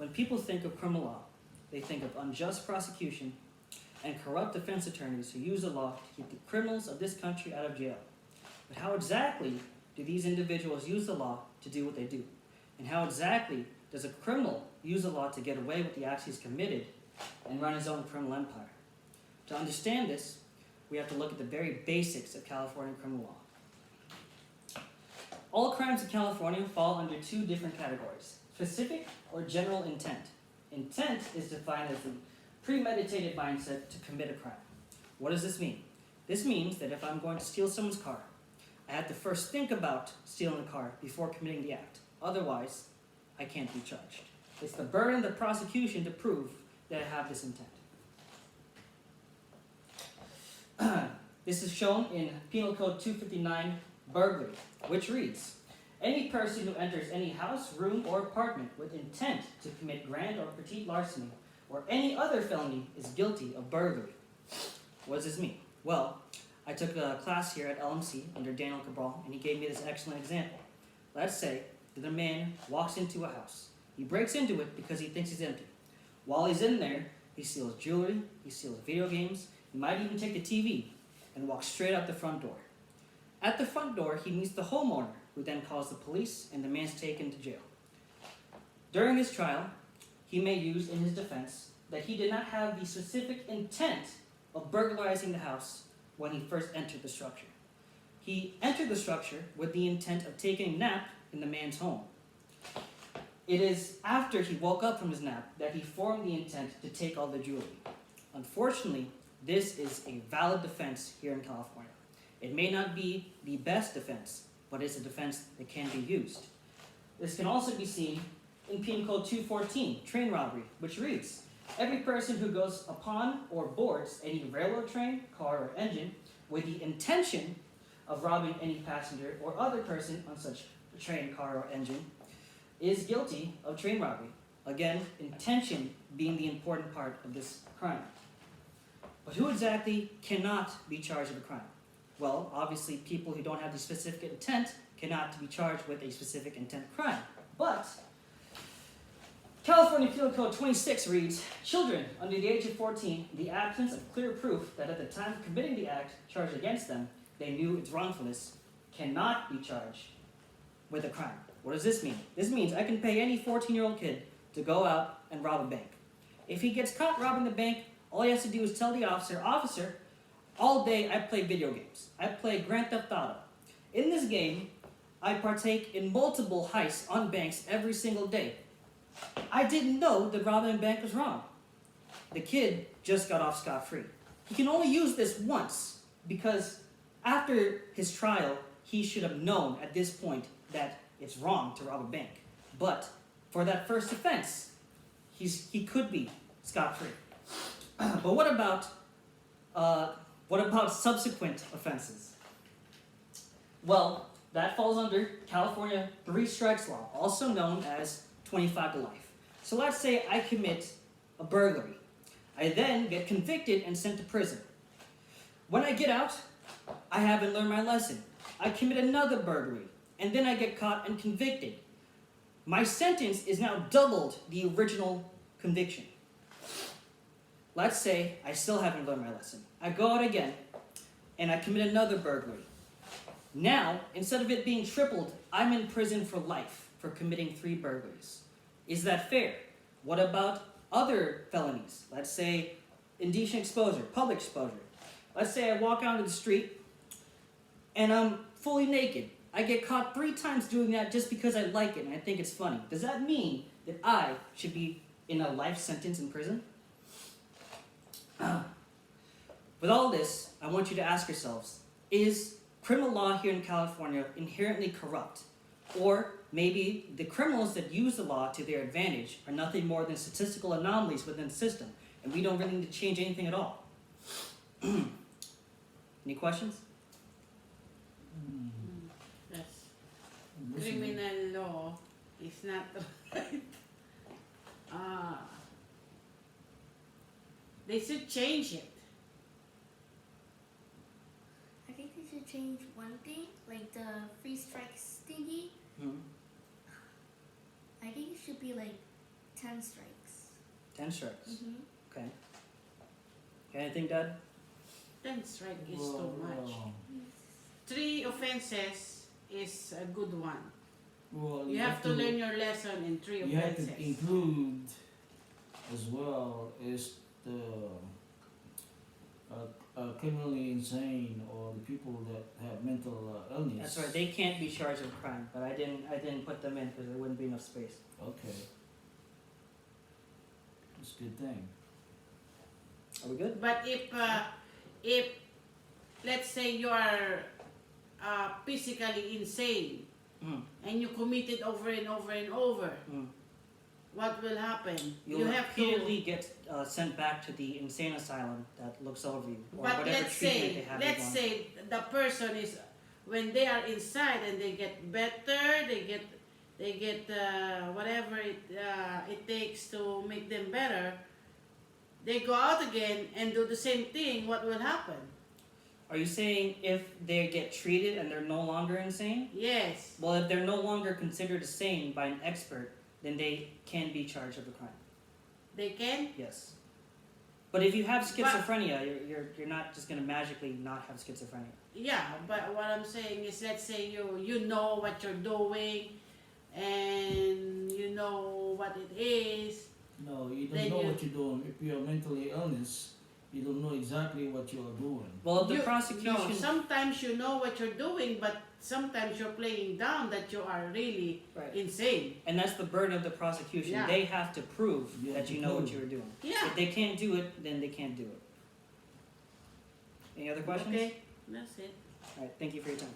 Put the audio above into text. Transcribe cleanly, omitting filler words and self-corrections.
When people think of criminal law, they think of unjust prosecution and corrupt defense attorneys who use the law to keep the criminals of this country out of jail. But how exactly do these individuals use the law to do what they do? And how exactly does a criminal use the law to get away with the acts he's committed and run his own criminal empire? To understand this, we have to look at the very basics of California criminal law. All crimes in California fall under two different categories: specific or general intent. Intent is defined as the premeditated mindset to commit a crime. What does this mean? This means that if I'm going to steal someone's car, I have to first think about stealing the car before committing the act. Otherwise, I can't be charged. It's the burden of the prosecution to prove that I have this intent. This is shown in Penal Code 259, burglary, which reads, any person who enters any house, room, or apartment with intent to commit grand or petite larceny or any other felony is guilty of burglary. What does this mean? Well, I took a class here at LMC under Daniel Cabral, and he gave me this excellent example. Let's say that a man walks into a house. He breaks into it because he thinks it's empty. While he's in there, he steals jewelry, he steals video games, he might even take the TV and walk straight out the front door. At the front door, he meets the homeowner, who then calls the police, and the man's taken to jail. During his trial, he may use in his defense that he did not have the specific intent of burglarizing the house when he first entered the structure. He entered the structure with the intent of taking a nap in the man's home. It is after he woke up from his nap that he formed the intent to take all the jewelry. Unfortunately, this is a valid defense here in California. It may not be the best defense, but it's a defense that can be used. This can also be seen in Penal Code 214, train robbery, which reads, every person who goes upon or boards any railroad train, car, or engine with the intention of robbing any passenger or other person on such a train, car, or engine is guilty of train robbery. Again, intention being the important part of this crime. But who exactly cannot be charged with a crime? Well, obviously, people who don't have the specific intent cannot be charged with a specific intent crime. But California Penal Code 26 reads, children under the age of 14, the absence of clear proof that at the time of committing the act charged against them, they knew its wrongfulness, cannot be charged with a crime. What does this mean? This means I can pay any 14-year-old kid to go out and rob a bank. If he gets caught robbing the bank, all he has to do is tell the officer, all day I play video games. I play Grand Theft Auto. In this game, I partake in multiple heists on banks every single day. I didn't know that robbing a bank was wrong. The kid just got off scot-free. He can only use this once because after his trial, he should have known at this point that it's wrong to rob a bank. But for that first offense, he could be scot-free. But what about subsequent offenses? Well, that falls under California 3 strikes law, also known as 25 to life. So let's say I commit a burglary. I then get convicted and sent to prison. When I get out, I haven't learned my lesson. I commit another burglary, and then I get caught and convicted. My sentence is now doubled the original conviction. Let's say I still haven't learned my lesson. I go out again, and I commit another burglary. Now, instead of it being tripled, I'm in prison for life for committing 3 burglaries. Is that fair? What about other felonies? Let's say indecent exposure, public exposure. Let's say I walk out into the street, and I'm fully naked. I get caught 3 times doing that just because I like it and I think it's funny. Does that mean that I should be in a life sentence in prison? With all this, I want you to ask yourselves, is criminal law here in California inherently corrupt? Or maybe the criminals that use the law to their advantage are nothing more than statistical anomalies within the system, and we don't really need to change anything at all. Any questions? Yes. Criminal law is not right. They should change it. I think they should change one thing, like the 3 strikes thingy. Hmm? I think it should be like 10 strikes. 10 strikes. Mm-hmm. Okay. Anything, Dad? 10 strike is too much. 3 offenses is a good one. Well, You have to learn your lesson in 3 You have offenses. to include as well as the criminally insane or the people that have mental illness. That's right. They can't be charged with crime, but I didn't put them in because there wouldn't be enough space. Okay. That's a good thing. Are we good? But if let's say you are physically insane Mm. and you commit it over and over and over, Mm. what will happen? You'll You have repeatedly get sent back to the insane asylum that looks over you, or But whatever let's treatment they say, have you let's on. say the person is, when they are inside and they get better, they get whatever it takes to make them better. They go out again and do the same thing. What will happen? Are you saying if they get treated and they're no longer insane? Yes. Well, if they're no longer considered sane by an expert, then they can be charged with a crime. They can. Yes. But if you have schizophrenia, you're not just gonna magically not have schizophrenia. Yeah, but what I'm saying is, let's say you know what you're doing, and you know what it is. No, you don't Then know you- what you're doing. If you're mentally illness, you don't know exactly what you're doing. Well, if the No, prosecution, sometimes you know what you're doing, but sometimes you're playing down that you are really right, insane. and that's the burden of the prosecution. Yeah. They have to prove You have that to you know what prove. you were doing. Yeah. If they can't do it, then they can't do it. Any other questions? Okay, that's it. All right. Thank you for your time.